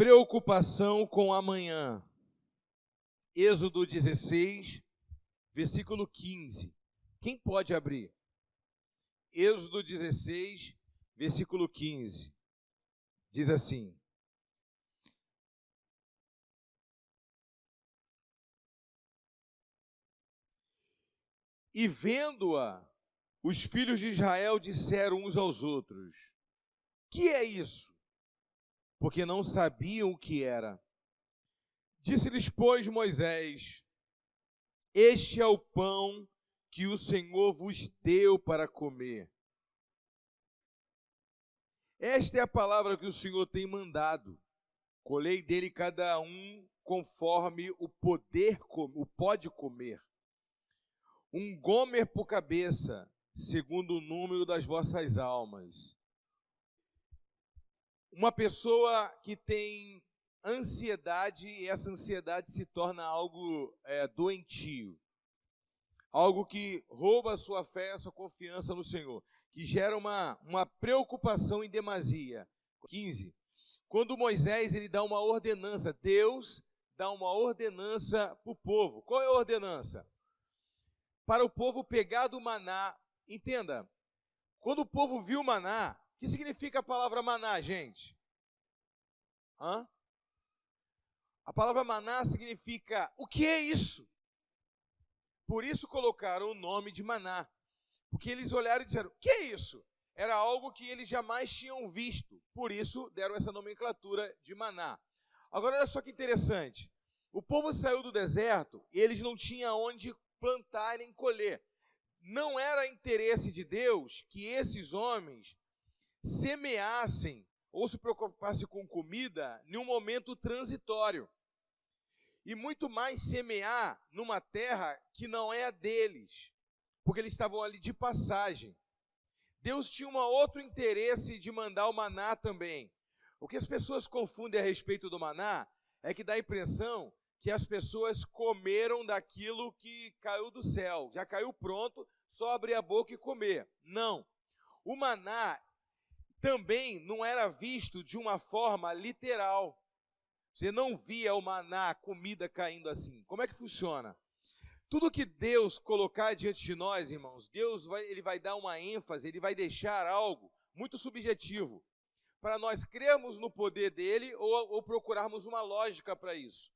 Preocupação com amanhã. Êxodo 16, versículo 15. Quem pode abrir? Êxodo 16, versículo 15. Diz assim: E vendo-a, os filhos de Israel disseram uns aos outros: Que é isso? Porque não sabiam o que era. Disse-lhes, pois, Moisés: Este é o pão que o Senhor vos deu para comer. Esta é a palavra que o Senhor tem mandado. Colhei dele cada um conforme o pode comer. Um gomer por cabeça, segundo o número das vossas almas. Uma pessoa que tem ansiedade, e essa ansiedade se torna algo doentio. Algo que rouba a sua fé, a sua confiança no Senhor. Que gera uma preocupação em demasia. 15. Quando Moisés ele dá uma ordenança, Deus dá uma ordenança para o povo. Qual é a ordenança? Para o povo pegar do maná. Entenda, quando o povo viu o maná, o que significa a palavra maná, gente? A palavra maná significa, o que é isso? Por isso colocaram o nome de maná. Porque eles olharam e disseram, o que é isso? Era algo que eles jamais tinham visto. Por isso deram essa nomenclatura de maná. Agora olha só que interessante. O povo saiu do deserto e eles não tinham onde plantar nem colher. Não era interesse de Deus que esses homens semeassem ou se preocupassem com comida em um momento transitório. E muito mais semear numa terra que não é a deles, porque eles estavam ali de passagem. Deus tinha um outro interesse de mandar o maná também. O que as pessoas confundem a respeito do maná é que dá a impressão que as pessoas comeram daquilo que caiu do céu. Já caiu pronto, só abrir a boca e comer. Não. O maná também não era visto de uma forma literal. Você não via o maná, a comida caindo assim. Como é que funciona? Tudo que Deus colocar diante de nós, irmãos, ele vai dar uma ênfase, ele vai deixar algo muito subjetivo, para nós crermos no poder dele ou procurarmos uma lógica para isso.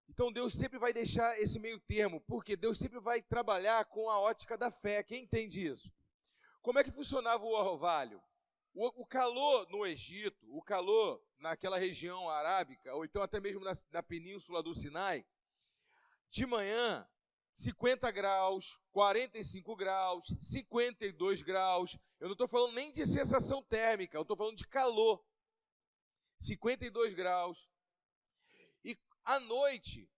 Então Deus sempre vai deixar esse meio termo, porque Deus sempre vai trabalhar com a ótica da fé. Quem entende isso? Como é que funcionava o orvalho? O calor no Egito, o calor naquela região arábica, ou então até mesmo na península do Sinai, de manhã, 50 graus, 45 graus, 52 graus. Eu não estou falando nem de sensação térmica, eu estou falando de calor. 52 graus. E à noite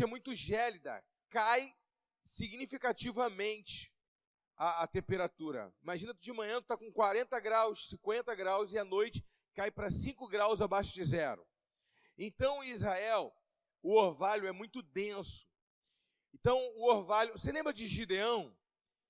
é muito gélida, cai significativamente a temperatura. Imagina de manhã tu está com 40 graus, 50 graus e à noite cai para 5 graus abaixo de zero. Então, em Israel, o orvalho é muito denso. Então, o orvalho... Você lembra de Gideão?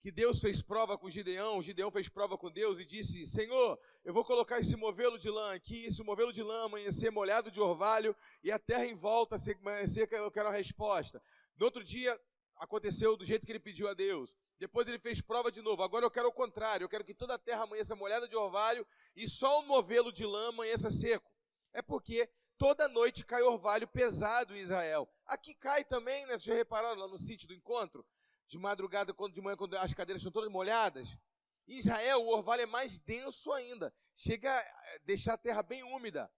Que Deus fez prova com Gideão fez prova com Deus e disse, Senhor, eu vou colocar esse movelo de lã aqui, esse movelo de lã amanhecer molhado de orvalho e a terra em volta amanhecer, eu quero a resposta. No outro dia, aconteceu do jeito que ele pediu a Deus. Depois ele fez prova de novo. Agora eu quero o contrário. Eu quero que toda a terra amanheça molhada de orvalho e só o novelo de lã amanheça seco. É porque toda noite cai orvalho pesado em Israel. Aqui cai também, né? Vocês já repararam lá no sítio do encontro? De madrugada, de manhã, quando as cadeiras estão todas molhadas. Em Israel, o orvalho é mais denso ainda. Chega a deixar a terra bem úmida.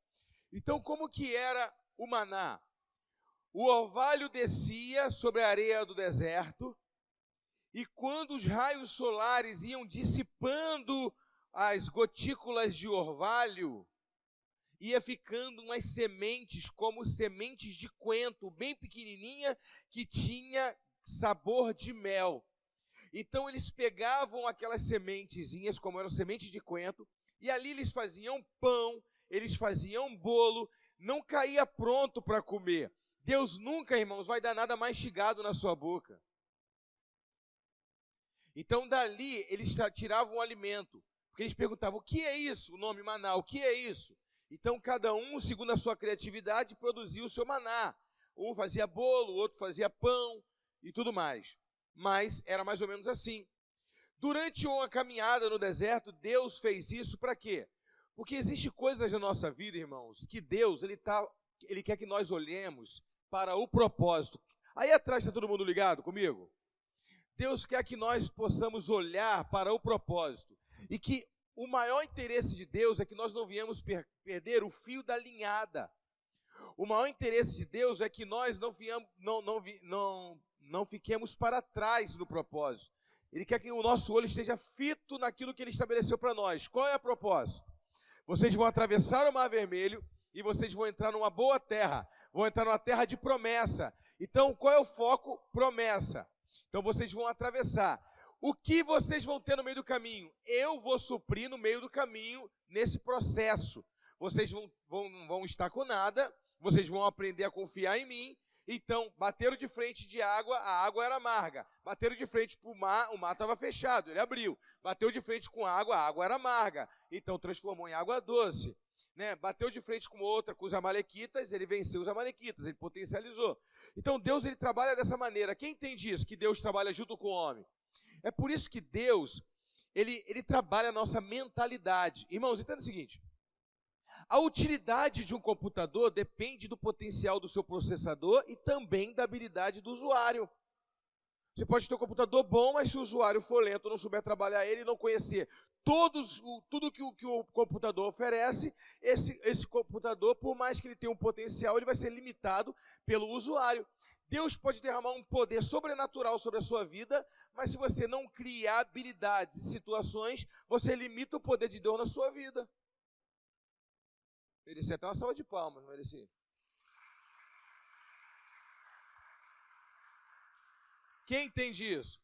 Então, como que era o maná? O orvalho descia sobre a areia do deserto, e quando os raios solares iam dissipando as gotículas de orvalho, ia ficando umas sementes, como sementes de coentro, bem pequenininha, que tinha sabor de mel. Então eles pegavam aquelas sementezinhas, como eram sementes de coentro, e ali eles faziam pão, eles faziam bolo, não caía pronto para comer. Deus nunca, irmãos, vai dar nada mastigado na sua boca. Então, dali, eles tiravam o alimento. Porque eles perguntavam, o que é isso? O nome maná, o que é isso? Então, cada um, segundo a sua criatividade, produzia o seu maná. Um fazia bolo, o outro fazia pão e tudo mais. Mas era mais ou menos assim. Durante uma caminhada no deserto, Deus fez isso para quê? Porque existem coisas na nossa vida, irmãos, que Deus, Ele quer que nós olhemos para o propósito. Aí atrás está todo mundo ligado comigo? Deus quer que nós possamos olhar para o propósito. E que o maior interesse de Deus é que nós não viemos perder o fio da linhada. O maior interesse de Deus é que nós não fiquemos para trás no propósito. Ele quer que o nosso olho esteja fito naquilo que Ele estabeleceu para nós. Qual é o propósito? Vocês vão atravessar o Mar Vermelho e vocês vão entrar numa boa terra. Vão entrar numa terra de promessa. Então, qual é o foco? Promessa. Então, vocês vão atravessar. O que vocês vão ter no meio do caminho? Eu vou suprir no meio do caminho, nesse processo. Vocês vão estar com nada, vocês vão aprender a confiar em mim. Então, bateram de frente de água, a água era amarga. Bateram de frente para o mar estava fechado, ele abriu. Bateu de frente com a água era amarga. Então, transformou em água doce. Né? Bateu de frente com outra, com os amalequitas, ele venceu os amalequitas, ele potencializou. Então, Deus, ele trabalha dessa maneira. Quem entende isso? Que Deus trabalha junto com o homem. É por isso que Deus, ele trabalha a nossa mentalidade. Irmãos, entenda o seguinte. A utilidade de um computador depende do potencial do seu processador e também da habilidade do usuário. Você pode ter um computador bom, mas se o usuário for lento, não souber trabalhar ele e não conhecer tudo que o computador oferece, esse computador, por mais que ele tenha um potencial, ele vai ser limitado pelo usuário. Deus pode derramar um poder sobrenatural sobre a sua vida, mas se você não criar habilidades e situações, você limita o poder de Deus na sua vida. Merecia até uma salva de palmas, não merecia? Quem entende isso?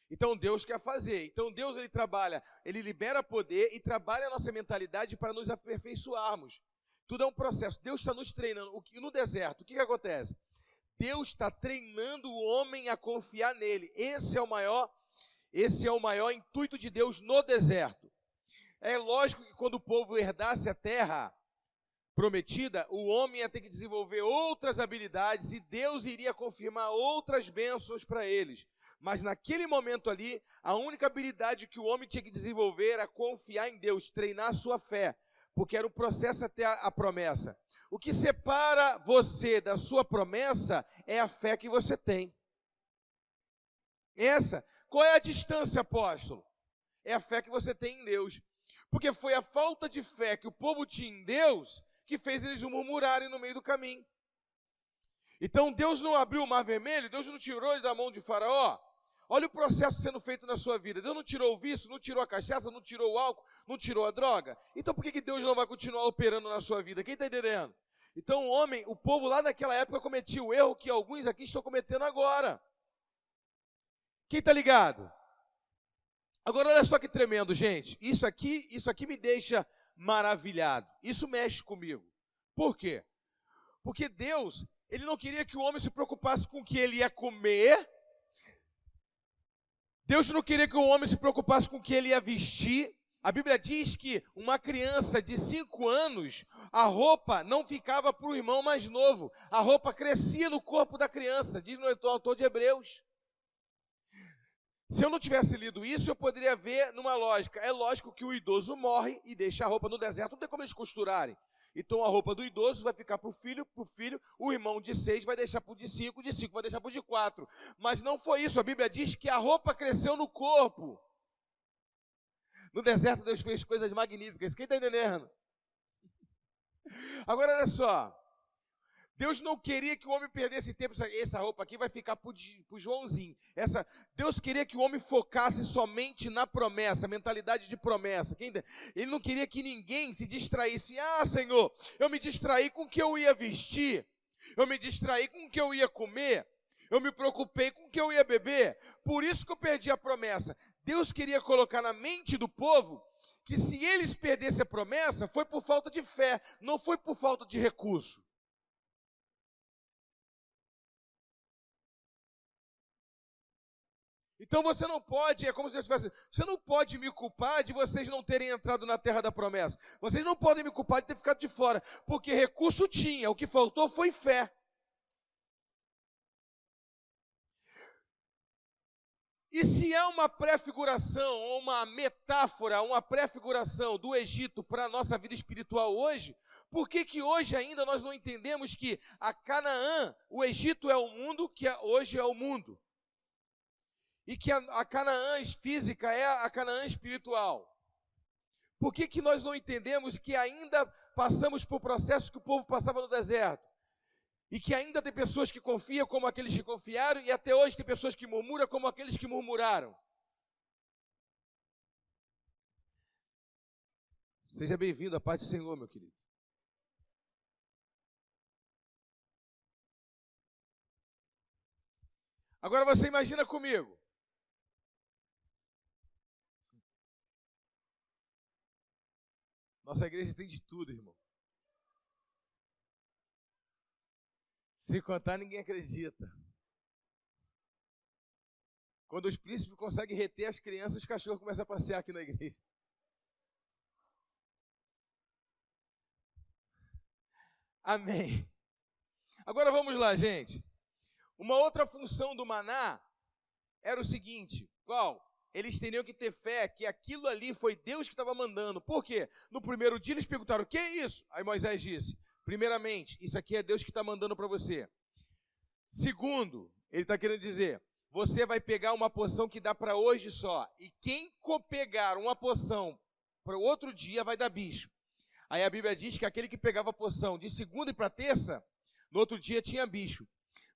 Então Deus quer fazer. Então Deus, ele trabalha, ele libera poder e trabalha a nossa mentalidade para nos aperfeiçoarmos. Tudo é um processo. Deus está nos treinando. No deserto, o que acontece? Deus está treinando o homem a confiar nele. Esse é o maior intuito de Deus no deserto. É lógico que quando o povo herdasse a terra prometida, o homem ia ter que desenvolver outras habilidades e Deus iria confirmar outras bênçãos para eles. Mas naquele momento ali, a única habilidade que o homem tinha que desenvolver era confiar em Deus, treinar a sua fé, porque era o processo até a promessa. O que separa você da sua promessa é a fé que você tem. Qual é a distância, apóstolo? É a fé que você tem em Deus. Porque foi a falta de fé que o povo tinha em Deus que fez eles murmurarem no meio do caminho. Então Deus não abriu o Mar Vermelho, Deus não tirou ele da mão de Faraó. Olha o processo sendo feito na sua vida. Deus não tirou o vício, não tirou a cachaça, não tirou o álcool, não tirou a droga. Então por que Deus não vai continuar operando na sua vida? Quem está entendendo? Então o povo lá naquela época cometia o erro que alguns aqui estão cometendo agora. Quem está ligado? Agora olha só que tremendo, gente. Isso aqui me deixa maravilhado. Isso mexe comigo. Por quê? Porque Deus, ele não queria que o homem se preocupasse com o que ele ia comer. Deus não queria que o homem se preocupasse com o que ele ia vestir. A Bíblia diz que uma criança de 5 anos, a roupa não ficava para o irmão mais novo. A roupa crescia no corpo da criança, diz no autor de Hebreus. Se eu não tivesse lido isso, eu poderia ver numa lógica. É lógico que o idoso morre e deixa a roupa no deserto, não tem como eles costurarem. Então a roupa do idoso vai ficar para o filho, o irmão de 6 vai deixar para o de 5 vai deixar para o de 4. Mas não foi isso, a Bíblia diz que a roupa cresceu no corpo. No deserto Deus fez coisas magníficas, quem está entendendo? Agora olha só. Deus não queria que o homem perdesse tempo. Essa roupa aqui vai ficar para o Joãozinho. Deus queria que o homem focasse somente na promessa, mentalidade de promessa. Ele não queria que ninguém se distraísse. Ah, Senhor, eu me distraí com o que eu ia vestir. Eu me distraí com o que eu ia comer. Eu me preocupei com o que eu ia beber. Por isso que eu perdi a promessa. Deus queria colocar na mente do povo que se eles perdessem a promessa, foi por falta de fé, não foi por falta de recurso. Então você não pode, é como se eu tivesse, você não pode me culpar de vocês não terem entrado na terra da promessa. Vocês não podem me culpar de ter ficado de fora, porque recurso tinha, o que faltou foi fé. E se é uma prefiguração, ou uma metáfora, uma prefiguração do Egito para a nossa vida espiritual hoje, por que que hoje ainda nós não entendemos que a Canaã, o Egito é o mundo, que hoje é o mundo? E que a Canaã física é a Canaã espiritual? Por que que nós não entendemos que ainda passamos por processos que o povo passava no deserto? E que ainda tem pessoas que confiam como aqueles que confiaram, e até hoje tem pessoas que murmuram como aqueles que murmuraram. Seja bem-vindo à paz do Senhor, meu querido. Agora você imagina comigo. Nossa igreja tem de tudo, irmão. Se contar, ninguém acredita. Quando os príncipes conseguem reter as crianças, os cachorros começam a passear aqui na igreja. Amém. Agora vamos lá, gente. Uma outra função do maná era o seguinte: qual? Eles teriam que ter fé que aquilo ali foi Deus que estava mandando. Por quê? No primeiro dia eles perguntaram: o que é isso? Aí Moisés disse: primeiramente, isso aqui é Deus que está mandando para você. Segundo, ele está querendo dizer, você vai pegar uma porção que dá para hoje só. E quem pegar uma porção para o outro dia vai dar bicho. Aí a Bíblia diz que aquele que pegava a porção de segunda e para terça, no outro dia tinha bicho.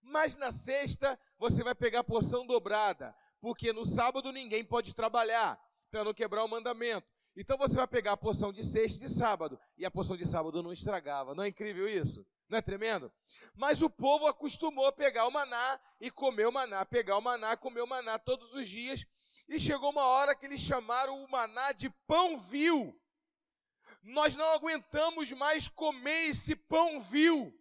Mas na sexta, você vai pegar a porção dobrada. Porque no sábado ninguém pode trabalhar, para não quebrar o mandamento. Então você vai pegar a porção de sexta e de sábado, e a porção de sábado não estragava. Não é incrível isso? Não é tremendo? Mas o povo acostumou a pegar o maná e comer o maná, pegar o maná, comer o maná todos os dias, e chegou uma hora que eles chamaram o maná de pão vil. Nós não aguentamos mais comer esse pão vil.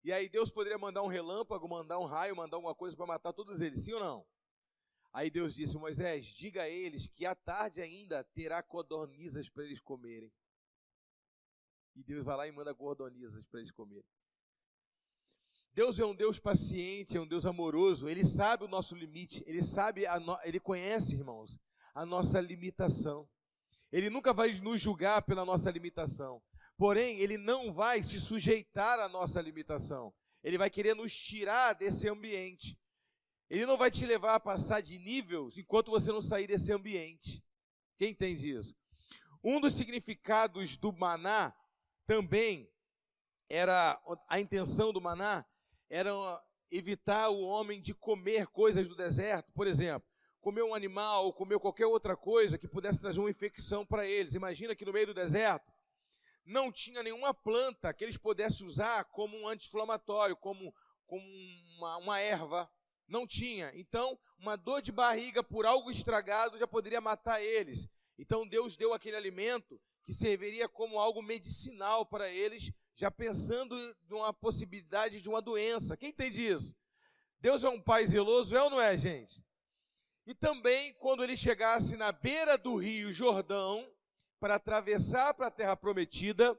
E aí Deus poderia mandar um relâmpago, mandar um raio, mandar alguma coisa para matar todos eles, sim ou não? Aí Deus disse: Moisés, diga a eles que à tarde ainda terá codornizas para eles comerem. E Deus vai lá e manda codornizas para eles comerem. Deus é um Deus paciente, é um Deus amoroso, Ele sabe o nosso limite, Ele conhece, irmãos, a nossa limitação. Ele nunca vai nos julgar pela nossa limitação. Porém, Ele não vai se sujeitar à nossa limitação. Ele vai querer nos tirar desse ambiente. Ele não vai te levar a passar de níveis enquanto você não sair desse ambiente. Quem entende isso? Um dos significados do maná também era, a intenção do maná era evitar o homem de comer coisas do deserto. Por exemplo, comer um animal ou comer qualquer outra coisa que pudesse trazer uma infecção para eles. Imagina que no meio do deserto não tinha nenhuma planta que eles pudessem usar como um anti-inflamatório, como uma erva. Não tinha. Então, uma dor de barriga por algo estragado já poderia matar eles. Então, Deus deu aquele alimento que serviria como algo medicinal para eles, já pensando numa possibilidade de uma doença. Quem entende isso? Deus é um pai zeloso, é ou não é, gente? E também, quando ele chegasse na beira do rio Jordão, para atravessar para a terra prometida,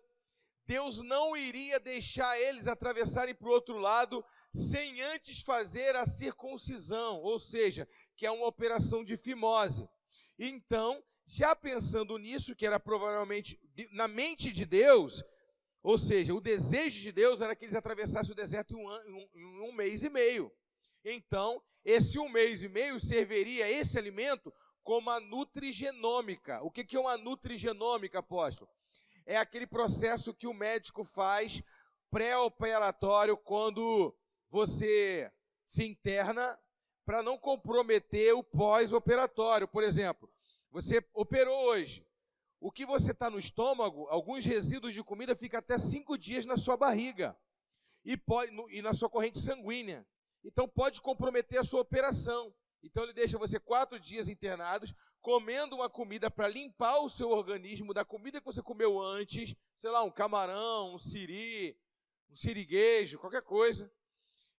Deus não iria deixar eles atravessarem para o outro lado sem antes fazer a circuncisão, ou seja, que é uma operação de fimose. Então, já pensando nisso, que era provavelmente na mente de Deus, ou seja, o desejo de Deus era que eles atravessassem o deserto em um mês e meio. Então, esse 1 mês e meio serviria esse alimento como a nutrigenômica. O que é uma nutrigenômica, apóstolo? É aquele processo que o médico faz pré-operatório quando você se interna para não comprometer o pós-operatório. Por exemplo, você operou hoje. O que você está no estômago, alguns resíduos de comida ficam até 5 dias na sua barriga e na sua corrente sanguínea. Então pode comprometer a sua operação. Então ele deixa você 4 dias internados, comendo uma comida para limpar o seu organismo da comida que você comeu antes, sei lá, um camarão, um siri, um siriguejo, qualquer coisa.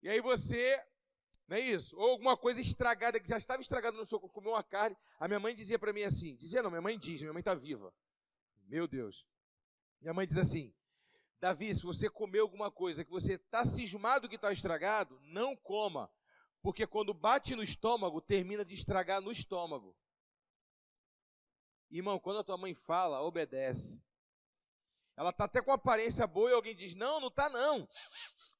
E aí você, não é isso? Ou alguma coisa estragada, que já estava estragada no seu corpo, comeu uma carne. A minha mãe dizia para mim assim, dizia não, minha mãe diz, minha mãe está viva. Meu Deus. Minha mãe diz assim, Davi, se você comer alguma coisa que você está cismado que está estragado, não coma. Porque quando bate no estômago, termina de estragar no estômago. Irmão, quando a tua mãe fala, obedece. Ela está até com aparência boa e alguém diz, não, não está não.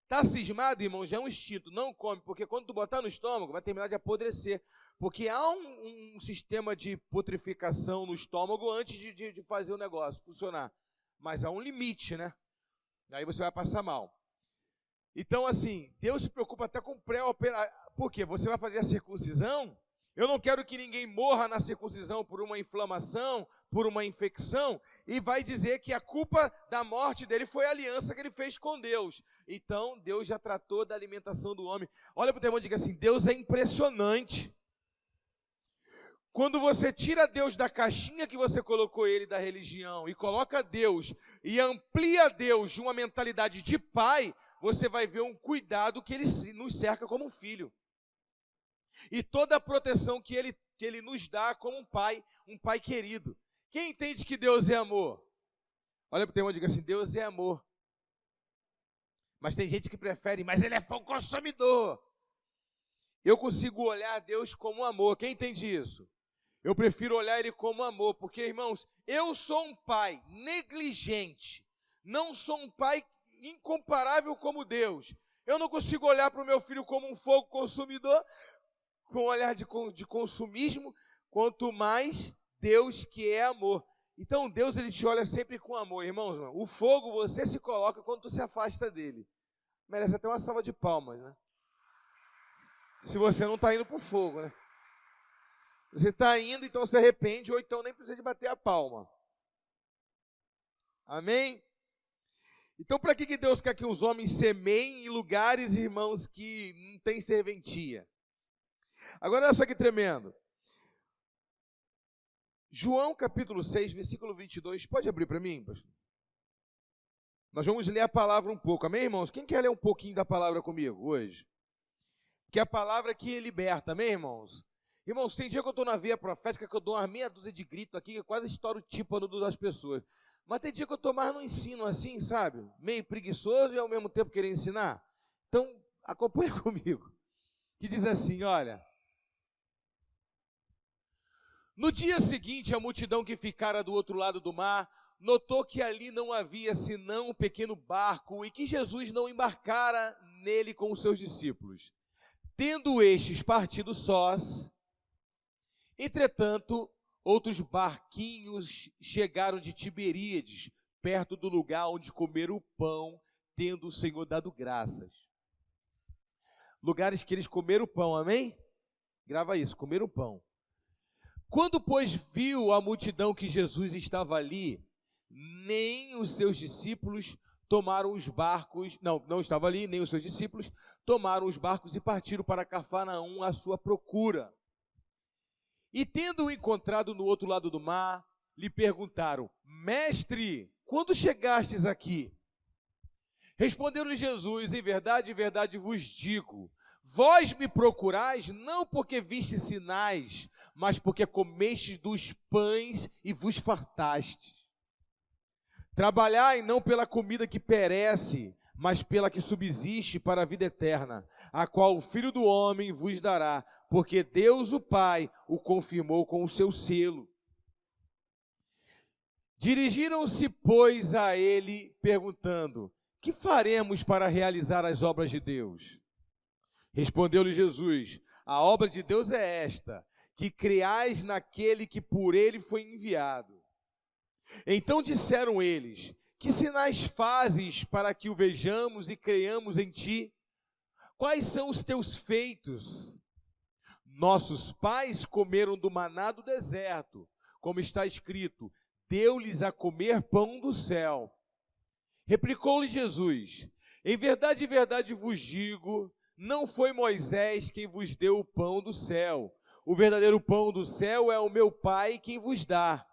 Está cismado, irmão, já é um instinto, não come, porque quando tu botar no estômago, vai terminar de apodrecer. Porque há um sistema de putrificação no estômago antes de fazer o negócio funcionar. Mas há um limite, né? Aí você vai passar mal. Então, assim, Deus se preocupa até com pré-operação. Por quê? Você vai fazer a circuncisão? Eu não quero que ninguém morra na circuncisão por uma inflamação, por uma infecção, e vai dizer que a culpa da morte dele foi a aliança que ele fez com Deus. Então, Deus já tratou da alimentação do homem. Olha para o teu irmão e diga assim, Deus é impressionante. Quando você tira Deus da caixinha que você colocou ele da religião e coloca Deus e amplia Deus de uma mentalidade de pai, você vai ver um cuidado que ele nos cerca como um filho. E toda a proteção que ele nos dá como um pai querido. Quem entende que Deus é amor? Olha para o teu irmão e diga assim, Deus é amor. Mas tem gente que prefere, mas ele é fogo consumidor. Eu consigo olhar Deus como amor. Quem entende isso? Eu prefiro olhar ele como amor, porque, irmãos, eu sou um pai negligente, não sou um pai incomparável como Deus. Eu não consigo olhar para o meu filho como um fogo consumidor, com um olhar de consumismo, quanto mais Deus que é amor. Então, Deus, ele te olha sempre com amor, irmãos. O fogo você se coloca quando tu se afasta dele. Merece até uma salva de palmas, né? Se você não está indo para o fogo, né? Você está indo, então se arrepende, ou então nem precisa de bater a palma. Amém? Então, para que Deus quer que os homens semeiem em lugares, irmãos, que não tem serventia? Agora, olha só que tremendo. João capítulo 6, versículo 22. Pode abrir para mim, pastor? Nós vamos ler a palavra um pouco. Amém, irmãos? Quem quer ler um pouquinho da palavra comigo hoje? Que é a palavra que liberta. Amém, irmãos? Irmãos, tem dia que eu estou na veia profética que eu dou uma meia dúzia de gritos aqui, que eu quase estouro o tímpano das pessoas. Mas tem dia que eu estou mais no ensino assim, sabe? Meio preguiçoso e ao mesmo tempo querer ensinar. Então, acompanha comigo. Que diz assim, olha. No dia seguinte, a multidão que ficara do outro lado do mar, notou que ali não havia senão um pequeno barco e que Jesus não embarcara nele com os seus discípulos. Tendo estes partido sós, entretanto, outros barquinhos chegaram de Tiberíades, perto do lugar onde comeram o pão, tendo o Senhor dado graças. Lugares que eles comeram o pão, amém? Grava isso, comeram o pão. Quando, pois, viu a multidão que Jesus estava ali, nem os seus discípulos tomaram os barcos, não estava ali, nem os seus discípulos tomaram os barcos e partiram para Cafarnaum à sua procura. E tendo-o encontrado no outro lado do mar, lhe perguntaram, mestre, quando chegastes aqui? Respondeu-lhe Jesus, em verdade vos digo, vós me procurais não porque vistes sinais, mas porque comestes dos pães e vos fartastes. Trabalhai não pela comida que perece, mas pela que subsiste para a vida eterna, a qual o Filho do Homem vos dará, porque Deus o Pai o confirmou com o seu selo. Dirigiram-se, pois, a ele, perguntando, que faremos para realizar as obras de Deus? Respondeu-lhe Jesus, a obra de Deus é esta, que creais naquele que por ele foi enviado. Então disseram eles, que sinais fazes para que o vejamos e creiamos em ti? Quais são os teus feitos? Nossos pais comeram do maná do deserto, como está escrito, deu-lhes a comer pão do céu. Replicou-lhe Jesus, em verdade vos digo, não foi Moisés quem vos deu o pão do céu. O verdadeiro pão do céu é o meu Pai quem vos dá.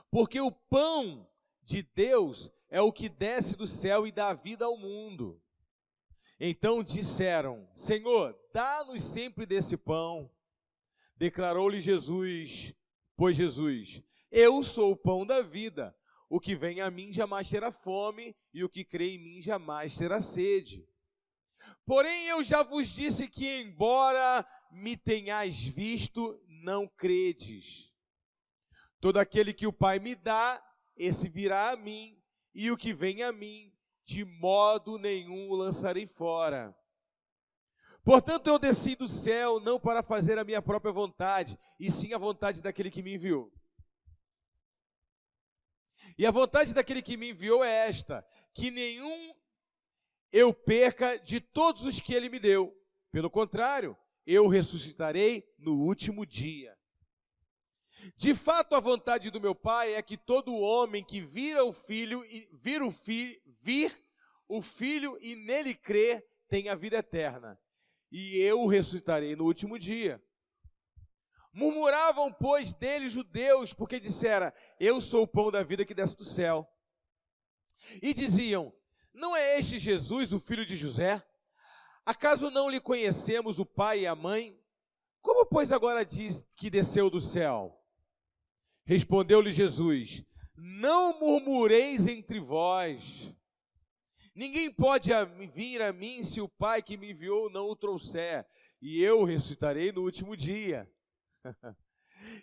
Porque o pão de Deus é o que desce do céu e dá vida ao mundo. Então disseram: Senhor, dá-nos sempre desse pão. Declarou-lhe Jesus, pois Jesus: Eu sou o pão da vida. O que vem a mim jamais terá fome, e o que crê em mim jamais terá sede. Porém eu já vos disse que, embora me tenhais visto, não credes. Todo aquele que o Pai me dá, esse virá a mim, e o que vem a mim, de modo nenhum o lançarei fora. Portanto, eu desci do céu não para fazer a minha própria vontade, e sim a vontade daquele que me enviou. E a vontade daquele que me enviou é esta: que nenhum eu perca de todos os que ele me deu. Pelo contrário, eu ressuscitarei no último dia. De fato, a vontade do meu Pai é que todo homem que vir o Filho e nele crer tenha vida eterna. E eu o ressuscitarei no último dia. Murmuravam, pois, dele judeus, porque dissera: Eu sou o pão da vida que desce do céu. E diziam: Não é este Jesus, o filho de José? Acaso não lhe conhecemos o pai e a mãe? Como, pois, agora diz que desceu do céu? Respondeu-lhe Jesus: Não murmureis entre vós. Ninguém pode vir a mim se o Pai que me enviou não o trouxer, e eu o ressuscitarei no último dia.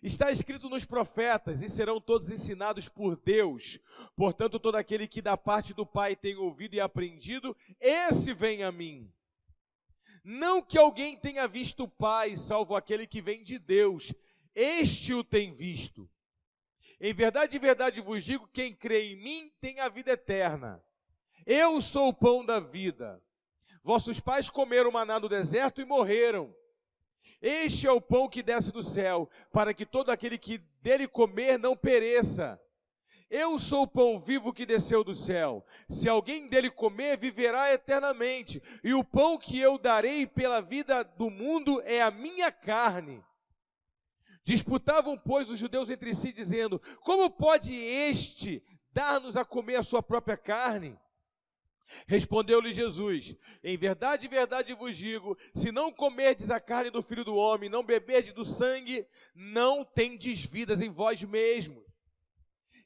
Está escrito nos profetas: e serão todos ensinados por Deus. Portanto, todo aquele que da parte do Pai tem ouvido e aprendido, esse vem a mim. Não que alguém tenha visto o Pai, salvo aquele que vem de Deus, este o tem visto. Em verdade vos digo, quem crê em mim tem a vida eterna. Eu sou o pão da vida. Vossos pais comeram maná no deserto e morreram. Este é o pão que desce do céu, para que todo aquele que dele comer não pereça. Eu sou o pão vivo que desceu do céu. Se alguém dele comer, viverá eternamente. E o pão que eu darei pela vida do mundo é a minha carne. Disputavam, pois, os judeus entre si, dizendo: Como pode este dar-nos a comer a sua própria carne? Respondeu-lhe Jesus: Em verdade vos digo, se não comerdes a carne do Filho do Homem, não beberdes do sangue, não tendes vidas em vós mesmos.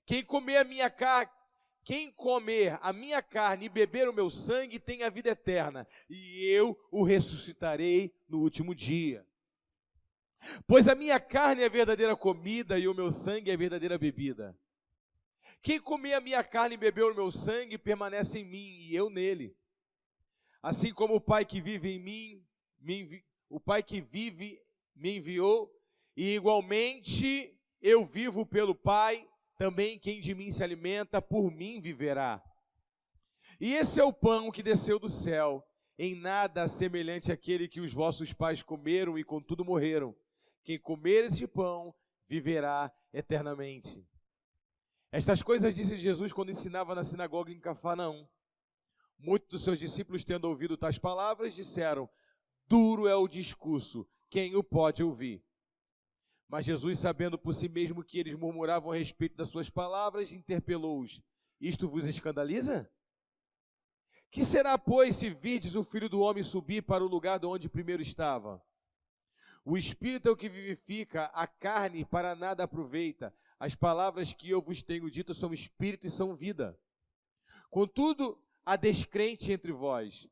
Quem comer a minha carne e beber o meu sangue tem a vida eterna, e eu o ressuscitarei no último dia. Pois a minha carne é a verdadeira comida e o meu sangue é a verdadeira bebida. Quem comer a minha carne e beber o meu sangue permanece em mim e eu nele. Assim como o Pai que vive em mim, o Pai que vive me enviou, e igualmente eu vivo pelo Pai, também quem de mim se alimenta, por mim viverá. E esse é o pão que desceu do céu, em nada semelhante àquele que os vossos pais comeram e contudo morreram. Quem comer este pão viverá eternamente. Estas coisas disse Jesus quando ensinava na sinagoga em Cafarnaum. Muitos dos seus discípulos, tendo ouvido tais palavras, disseram: Duro é o discurso, quem o pode ouvir? Mas Jesus, sabendo por si mesmo que eles murmuravam a respeito das suas palavras, interpelou-os: Isto vos escandaliza? Que será, pois, se virdes o Filho do Homem subir para o lugar de onde primeiro estava? O Espírito é o que vivifica, a carne para nada aproveita. As palavras que eu vos tenho dito são espírito e são vida. Contudo, há descrente entre vós,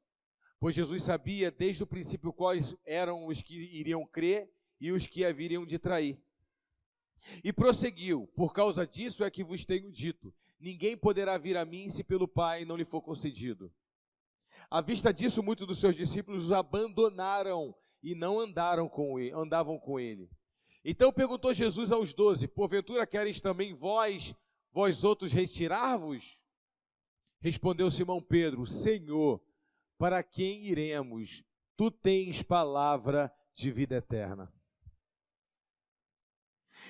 pois Jesus sabia desde o princípio quais eram os que iriam crer e os que haveriam de trair. E prosseguiu: Por causa disso é que vos tenho dito, ninguém poderá vir a mim se pelo Pai não lhe for concedido. À vista disso, muitos dos seus discípulos os abandonaram e não andavam com ele. Então perguntou Jesus aos 12: Porventura quereis também vós outros retirar-vos? Respondeu Simão Pedro: Senhor, para quem iremos? Tu tens palavra de vida eterna.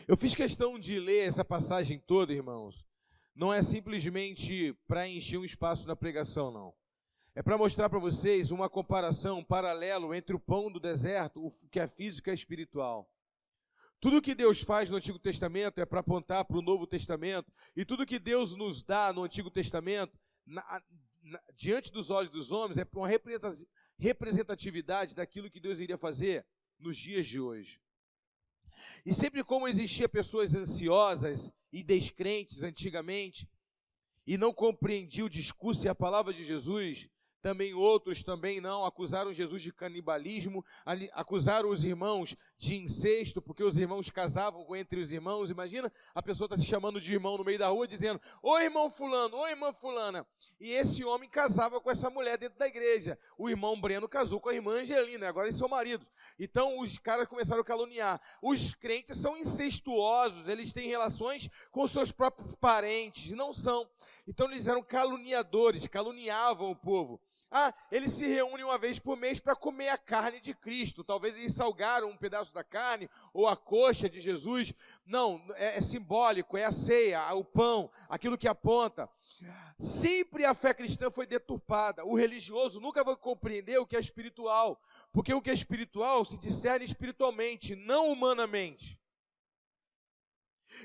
Eu fiz questão de ler essa passagem toda, irmãos. Não é simplesmente para encher um espaço na pregação, não. É para mostrar para vocês uma comparação, um paralelo entre o pão do deserto, que é físico e espiritual. Tudo que Deus faz no Antigo Testamento é para apontar para o Novo Testamento, e tudo que Deus nos dá no Antigo Testamento, diante dos olhos dos homens, é uma representatividade daquilo que Deus iria fazer nos dias de hoje. E sempre como existia pessoas ansiosas e descrentes antigamente, e não compreendiam o discurso e a palavra de Jesus, também outros também não, acusaram Jesus de canibalismo, acusaram os irmãos de incesto, porque os irmãos casavam entre os irmãos. Imagina, a pessoa está se chamando de irmão no meio da rua, dizendo, ô irmão fulano, ô irmã fulana, e esse homem casava com essa mulher dentro da igreja. O irmão Breno casou com a irmã Angelina, agora eles são maridos. Então os caras começaram a caluniar. Os crentes são incestuosos, eles têm relações com seus próprios parentes, não são. Então eles eram caluniadores, caluniavam o povo. Eles se reúnem uma vez por mês para comer a carne de Cristo. Talvez eles salgaram um pedaço da carne ou a coxa de Jesus. Não, é simbólico, é a ceia, o pão, aquilo que aponta. Sempre a fé cristã foi deturpada. O religioso nunca vai compreender o que é espiritual, porque o que é espiritual se discerne espiritualmente, não humanamente.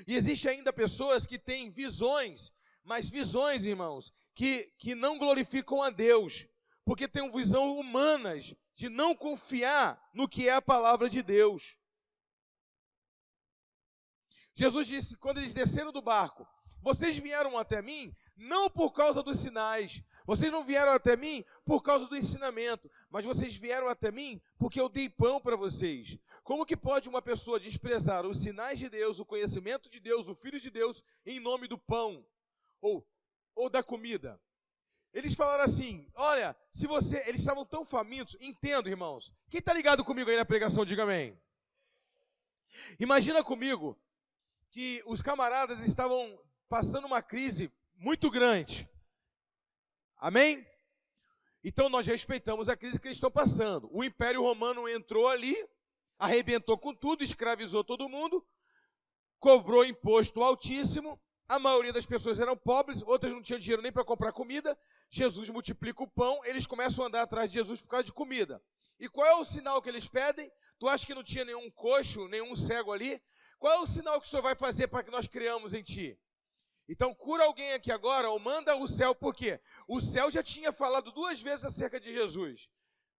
E existe ainda pessoas que têm visões, mas visões, irmãos, que não glorificam a Deus, porque têm visão humanas de não confiar no que é a palavra de Deus. Jesus disse, quando eles desceram do barco, vocês vieram até mim não por causa dos sinais, vocês não vieram até mim por causa do ensinamento, mas vocês vieram até mim porque eu dei pão para vocês. Como que pode uma pessoa desprezar os sinais de Deus, o conhecimento de Deus, o Filho de Deus, em nome do pão ou da comida? Eles falaram assim, olha, eles estavam tão famintos, entendo, irmãos. Quem está ligado comigo aí na pregação, diga amém. Imagina comigo que os camaradas estavam passando uma crise muito grande. Amém? Então nós respeitamos a crise que eles estão passando. O Império Romano entrou ali, arrebentou com tudo, escravizou todo mundo, cobrou imposto altíssimo. A maioria das pessoas eram pobres, outras não tinham dinheiro nem para comprar comida. Jesus multiplica o pão, eles começam a andar atrás de Jesus por causa de comida. E qual é o sinal que eles pedem? Tu acha que não tinha nenhum coxo, nenhum cego ali? Qual é o sinal que o Senhor vai fazer para que nós criamos em ti? Então cura alguém aqui agora, ou manda o céu, por quê? O céu já tinha falado 2 vezes acerca de Jesus.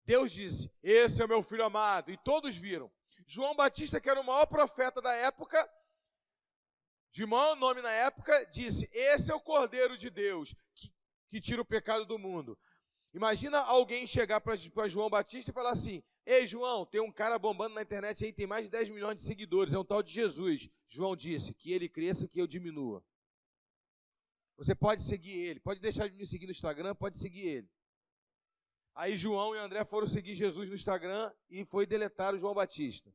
Deus disse, esse é o meu filho amado, e todos viram. João Batista, que era o maior profeta da época, de maior nome na época, disse, esse é o Cordeiro de Deus, que tira o pecado do mundo. Imagina alguém chegar para João Batista e falar assim, ei João, tem um cara bombando na internet aí, tem mais de 10 milhões de seguidores, é um tal de Jesus. João disse, que ele cresça, que eu diminua. Você pode seguir ele, pode deixar de me seguir no Instagram, pode seguir ele. Aí João e André foram seguir Jesus no Instagram e foi deletar o João Batista.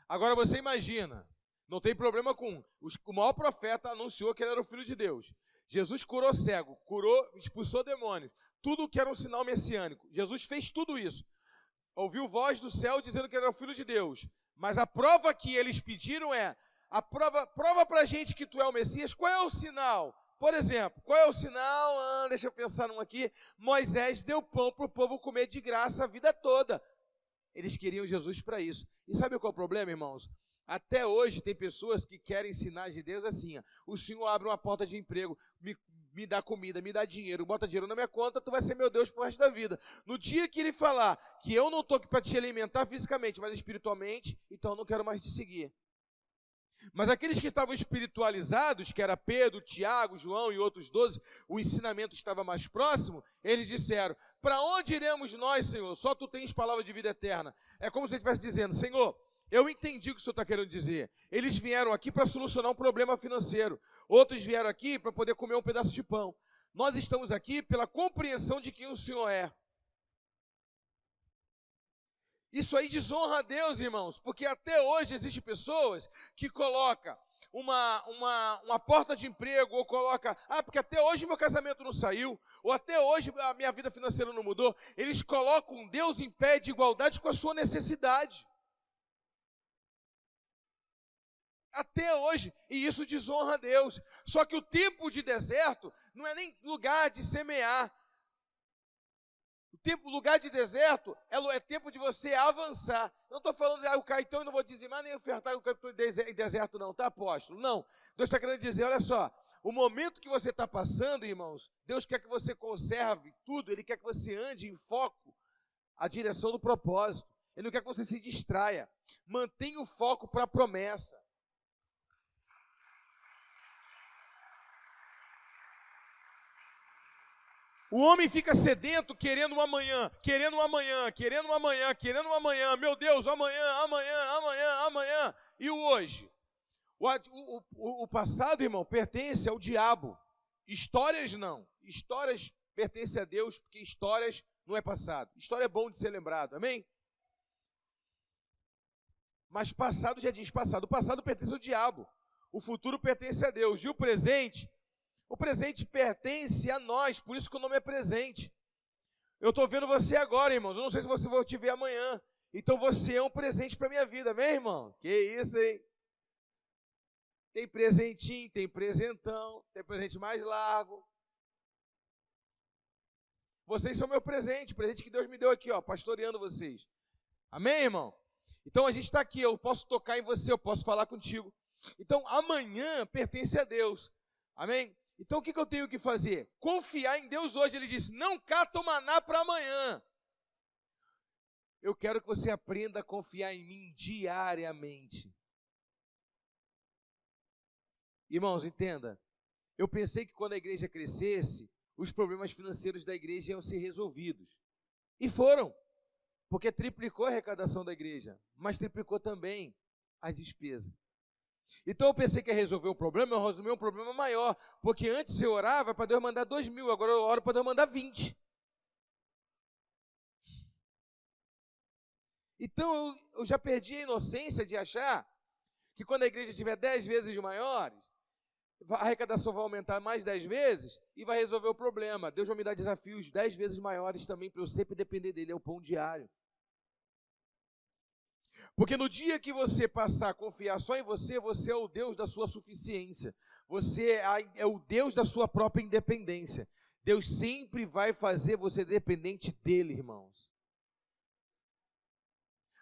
Agora você imagina, não tem problema com, o maior profeta anunciou que ele era o Filho de Deus. Jesus curou cego, expulsou demônios, tudo que era um sinal messiânico. Jesus fez tudo isso. Ouviu voz do céu dizendo que ele era o Filho de Deus. Mas a prova que eles pediram prova pra gente que tu é o Messias. Qual é o sinal? Por exemplo, qual é o sinal? Deixa eu pensar num aqui. Moisés deu pão para o povo comer de graça a vida toda. Eles queriam Jesus para isso. E sabe qual é o problema, irmãos? Até hoje tem pessoas que querem sinais de Deus assim, o Senhor abre uma porta de emprego, me dá comida, me dá dinheiro, bota dinheiro na minha conta, tu vai ser meu Deus pro resto da vida. No dia que ele falar que eu não estou aqui para te alimentar fisicamente, mas espiritualmente, então eu não quero mais te seguir. Mas aqueles que estavam espiritualizados, que era Pedro, Tiago, João e outros 12, o ensinamento estava mais próximo, eles disseram, para onde iremos nós, Senhor? Só tu tens palavra de vida eterna. É como se ele estivesse dizendo, Senhor, eu entendi o que o Senhor está querendo dizer. Eles vieram aqui para solucionar um problema financeiro. Outros vieram aqui para poder comer um pedaço de pão. Nós estamos aqui pela compreensão de quem o Senhor é. Isso aí desonra a Deus, irmãos, porque até hoje existem pessoas que colocam uma porta de emprego, ou coloca, porque até hoje meu casamento não saiu, ou até hoje a minha vida financeira não mudou. Eles colocam Deus em pé de igualdade com a sua necessidade. Até hoje, e isso desonra a Deus. Só que o tempo de deserto não é nem lugar de semear. O lugar de deserto é tempo de você avançar. Não estou falando, o Caetano, eu não vou dizimar nem ofertar em deserto não, tá, apóstolo? Não. Deus está querendo dizer, olha só, o momento que você está passando, irmãos, Deus quer que você conserve tudo, Ele quer que você ande em foco a direção do propósito. Ele não quer que você se distraia. Mantenha o foco para a promessa. O homem fica sedento, querendo um amanhã, querendo um amanhã, querendo um amanhã, querendo um amanhã. Meu Deus, amanhã, amanhã, amanhã, amanhã. E o hoje? O passado, irmão, pertence ao diabo. Histórias não. Histórias pertencem a Deus, porque histórias não é passado. História é bom de ser lembrado, amém? Mas passado já diz passado. O passado pertence ao diabo. O futuro pertence a Deus. E o presente pertence a nós, por isso que o nome é presente. Eu estou vendo você agora, irmãos. Eu não sei se você vai te ver amanhã. Então você é um presente para a minha vida, amém, irmão? Que isso, hein? Tem presentinho, tem presentão, tem presente mais largo. Vocês são meu presente, presente que Deus me deu aqui, ó, pastoreando vocês. Amém, irmão? Então a gente está aqui, eu posso tocar em você, eu posso falar contigo. Então amanhã pertence a Deus. Amém? Então o que eu tenho que fazer? Confiar em Deus hoje. Ele disse, não cata o maná para amanhã. Eu quero que você aprenda a confiar em mim diariamente. Irmãos, entenda. Eu pensei que quando a igreja crescesse, os problemas financeiros da igreja iam ser resolvidos. E foram. Porque triplicou a arrecadação da igreja, mas triplicou também a despesa. Então eu pensei que ia resolver um problema, eu resolvi um problema maior, porque antes eu orava para Deus mandar 2.000, agora eu oro para Deus mandar 20. Então eu já perdi a inocência de achar que quando a igreja tiver 10 vezes maiores, a arrecadação vai aumentar mais 10 vezes e vai resolver o problema. Deus vai me dar desafios 10 vezes maiores também para eu sempre depender dele, é o pão diário. Porque no dia que você passar a confiar só em você, você é o Deus da sua suficiência. Você é o Deus da sua própria independência. Deus sempre vai fazer você dependente dele, irmãos.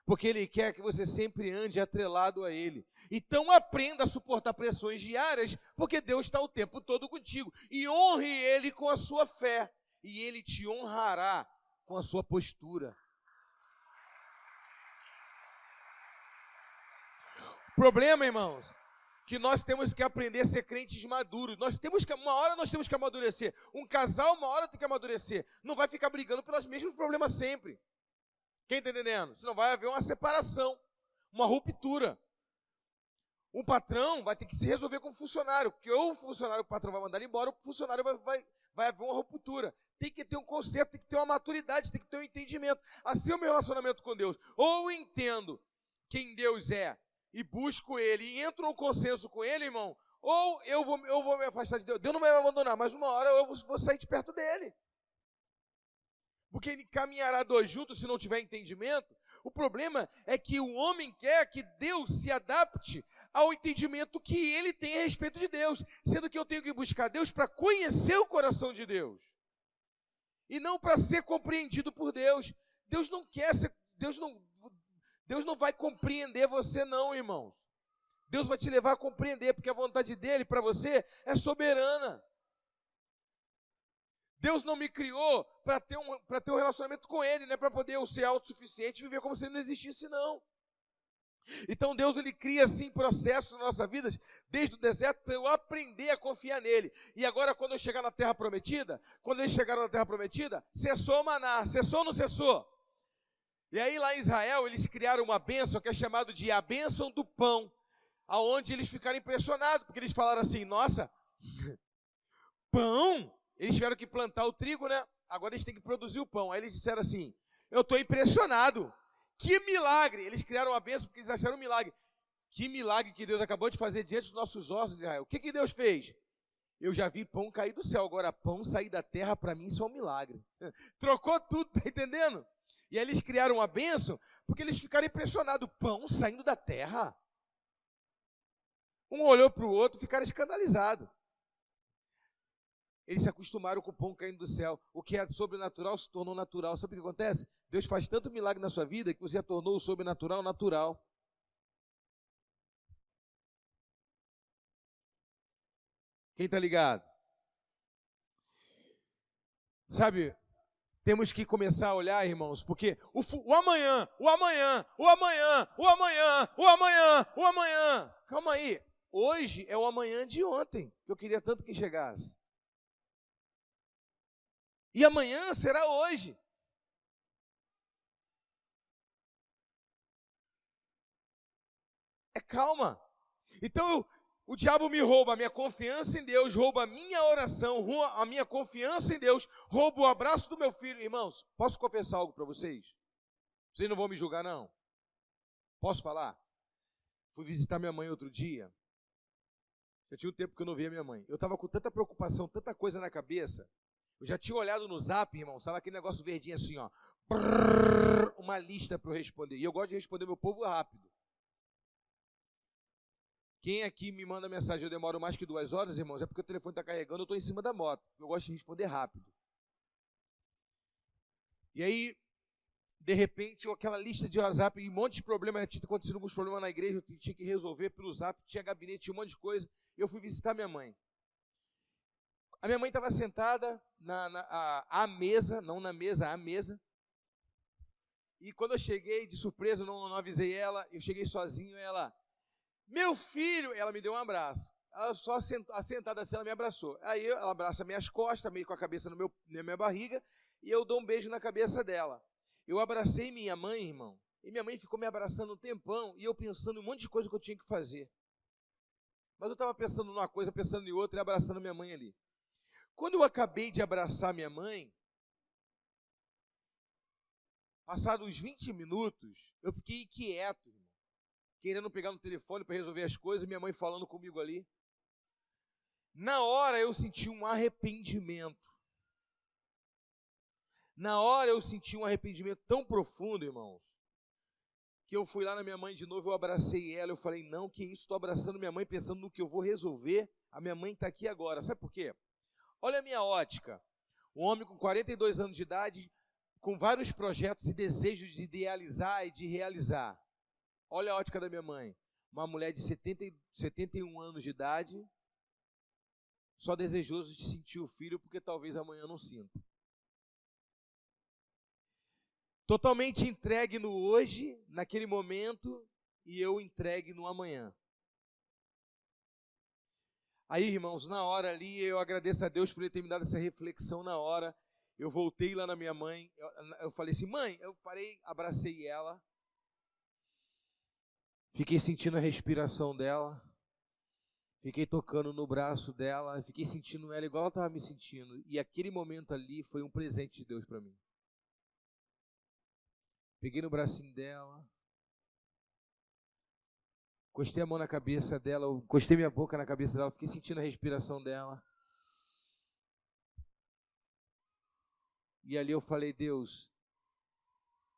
Porque Ele quer que você sempre ande atrelado a Ele. Então aprenda a suportar pressões diárias, porque Deus está o tempo todo contigo. E honre Ele com a sua fé, e Ele te honrará com a sua postura. O problema, irmãos, que nós temos que aprender a ser crentes maduros. Uma hora nós temos que amadurecer. Um casal, uma hora tem que amadurecer. Não vai ficar brigando pelos mesmos problemas sempre. Quem está entendendo? Senão vai haver uma separação, uma ruptura. Um patrão vai ter que se resolver com o funcionário, porque ou o patrão vai mandar ele embora, ou o funcionário vai haver uma ruptura. Tem que ter um conserto, tem que ter uma maturidade, tem que ter um entendimento. Assim é o meu relacionamento com Deus. Ou eu entendo quem Deus é e busco Ele e entro no consenso com Ele, irmão, ou eu vou me afastar de Deus. Deus não vai me abandonar, mas uma hora eu vou sair de perto dEle. Porque ele caminhará dois juntos se não tiver entendimento. O problema é que o homem quer que Deus se adapte ao entendimento que ele tem a respeito de Deus, sendo que eu tenho que buscar Deus para conhecer o coração de Deus, e não para ser compreendido por Deus. Deus não vai compreender você não, irmãos. Deus vai te levar a compreender, porque a vontade dele para você é soberana. Deus não me criou para ter um relacionamento com Ele, não é para poder eu ser autossuficiente e viver como se Ele não existisse, não. Então Deus, Ele cria assim processos nas nossas vidas, desde o deserto, para eu aprender a confiar nele. E agora quando eu chegar na terra prometida, quando eles chegaram na terra prometida, cessou o maná, cessou ou não cessou? E aí lá em Israel, eles criaram uma bênção que é chamada de a bênção do pão, aonde eles ficaram impressionados, porque eles falaram assim, nossa, pão? Eles tiveram que plantar o trigo, né? Agora eles têm que produzir o pão. Aí eles disseram assim, eu estou impressionado. Que milagre! Eles criaram a bênção porque eles acharam um milagre. Que milagre que Deus acabou de fazer diante dos nossos ossos de Israel. O que Deus fez? Eu já vi pão cair do céu, agora pão sair da terra, para mim isso é um milagre. Trocou tudo, tá entendendo? E aí eles criaram a bênção porque eles ficaram impressionados. Pão saindo da terra? Um olhou para o outro e ficaram escandalizados. Eles se acostumaram com o pão caindo do céu. O que é sobrenatural se tornou natural. Sabe o que acontece? Deus faz tanto milagre na sua vida que você já tornou o sobrenatural natural. Quem está ligado? Sabe, temos que começar a olhar, irmãos, porque o amanhã, calma aí, hoje é o amanhã de ontem, que eu queria tanto que chegasse. E amanhã será hoje. É calma. Então, o diabo me rouba a minha confiança em Deus, rouba a minha oração, rouba a minha confiança em Deus, rouba o abraço do meu filho. Irmãos, posso confessar algo para vocês? Vocês não vão me julgar, não? Posso falar? Fui visitar minha mãe outro dia. Já tinha um tempo que eu não via minha mãe. Eu estava com tanta preocupação, tanta coisa na cabeça. Eu já tinha olhado no Zap, irmão, estava aquele negócio verdinho assim, ó. Uma lista para eu responder. E eu gosto de responder meu povo rápido. Quem aqui me manda mensagem, eu demoro mais que 2 horas, irmãos, é porque o telefone está carregando, eu estou em cima da moto. Eu gosto de responder rápido. E aí, de repente, aquela lista de WhatsApp, e um monte de problemas, tinha acontecido alguns problemas na igreja, eu tinha que resolver pelo Zap, tinha gabinete, tinha um monte de coisa. Eu fui visitar minha mãe. A minha mãe estava sentada à mesa, não na mesa, à mesa. E quando eu cheguei, de surpresa, não avisei ela, eu cheguei sozinho, ela... Meu filho, ela me deu um abraço. Ela só sentada assim, ela me abraçou. Aí ela abraça minhas costas, meio com a cabeça na minha barriga, e eu dou um beijo na cabeça dela. Eu abracei minha mãe, irmão, e minha mãe ficou me abraçando um tempão, e eu pensando em um monte de coisa que eu tinha que fazer. Mas eu estava pensando numa coisa, pensando em outra, e abraçando minha mãe ali. Quando eu acabei de abraçar minha mãe, passados uns 20 minutos, eu fiquei inquieto, irmão, querendo pegar no telefone para resolver as coisas, minha mãe falando comigo ali. Na hora eu senti um arrependimento. Na hora eu senti um arrependimento tão profundo, irmãos, que eu fui lá na minha mãe de novo, eu abracei ela, eu falei, não, que isso, estou abraçando minha mãe, pensando no que eu vou resolver, a minha mãe está aqui agora. Sabe por quê? Olha a minha ótica. Um homem com 42 anos de idade, com vários projetos e desejos de idealizar e de realizar. Olha a ótica da minha mãe. Uma mulher de 71 anos de idade, só desejoso de sentir o filho, porque talvez amanhã não sinta. Totalmente entregue no hoje, naquele momento, e eu entregue no amanhã. Aí, irmãos, na hora ali, eu agradeço a Deus por ele ter me dado essa reflexão na hora. Eu voltei lá na minha mãe, eu falei assim, mãe, eu parei, abracei ela, fiquei sentindo a respiração dela, fiquei tocando no braço dela, fiquei sentindo ela igual ela estava me sentindo. E aquele momento ali foi um presente de Deus para mim. Peguei no bracinho dela, encostei a mão na cabeça dela, encostei minha boca na cabeça dela, fiquei sentindo a respiração dela. E ali eu falei, Deus,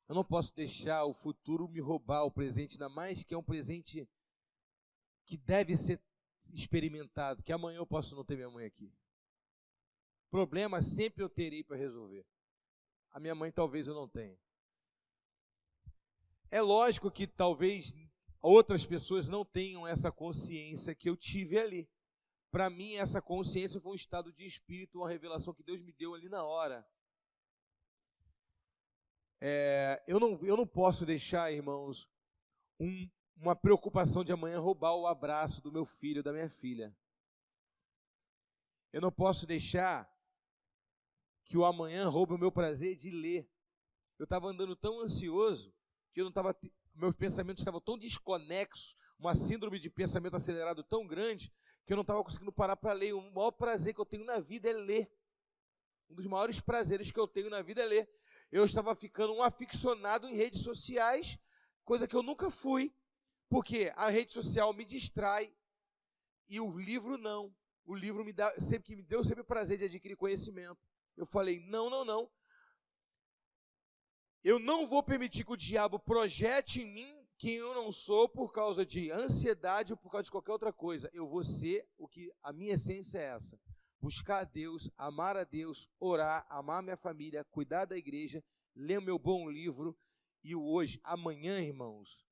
eu não posso deixar o futuro me roubar o presente, ainda mais que é um presente que deve ser experimentado, que amanhã eu posso não ter minha mãe aqui. Problema sempre eu terei para resolver. A minha mãe talvez eu não tenha. É lógico que talvez outras pessoas não tenham essa consciência que eu tive ali. Para mim, essa consciência foi um estado de espírito, uma revelação que Deus me deu ali na hora. Eu não posso deixar, irmãos, uma preocupação de amanhã roubar o abraço do meu filho, da minha filha. Eu não posso deixar que o amanhã roube o meu prazer de ler. Eu estava andando tão ansioso que meus pensamentos estavam tão desconexos, uma síndrome de pensamento acelerado tão grande, que eu não estava conseguindo parar para ler. O maior prazer que eu tenho na vida é ler. Um dos maiores prazeres que eu tenho na vida é ler. Eu estava ficando um aficionado em redes sociais, coisa que eu nunca fui, porque a rede social me distrai e o livro não. O livro me deu sempre prazer de adquirir conhecimento. Eu falei, não. Eu não vou permitir que o diabo projete em mim quem eu não sou por causa de ansiedade ou por causa de qualquer outra coisa. Eu vou ser o que a minha essência é essa. buscar a Deus, amar a Deus, orar, amar minha família, cuidar da igreja, ler o meu bom livro. E o hoje, amanhã, irmãos,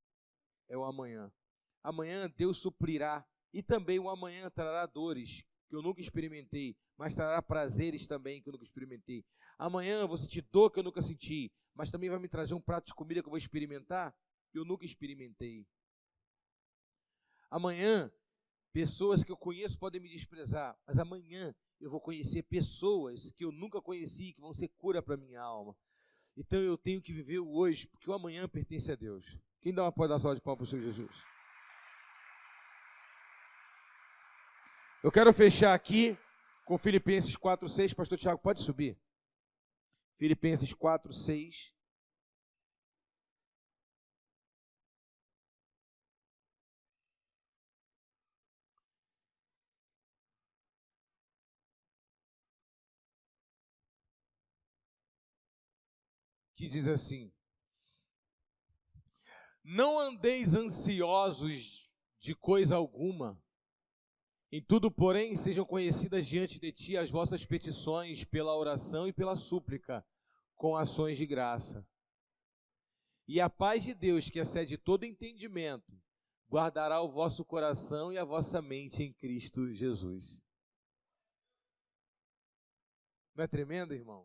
é o amanhã. Amanhã Deus suprirá, e também o amanhã trará dores que eu nunca experimentei, mas trará prazeres também que eu nunca experimentei. Amanhã eu vou sentir dor que eu nunca senti, mas também vai me trazer um prato de comida que eu vou experimentar que eu nunca experimentei. Amanhã, pessoas que eu conheço podem me desprezar, mas amanhã eu vou conhecer pessoas que eu nunca conheci, que vão ser cura para a minha alma. Então eu tenho que viver o hoje, porque o amanhã pertence a Deus. Quem dá uma salva de palmas para o Senhor Jesus? Eu quero fechar aqui com Filipenses 4:6. Pastor Tiago, pode subir. Filipenses 4:6. Que diz assim: não andeis ansiosos de coisa alguma, em tudo, porém, sejam conhecidas diante de ti as vossas petições pela oração e pela súplica, com ações de graça. E a paz de Deus, que excede todo entendimento, guardará o vosso coração e a vossa mente em Cristo Jesus. Não é tremendo, irmão?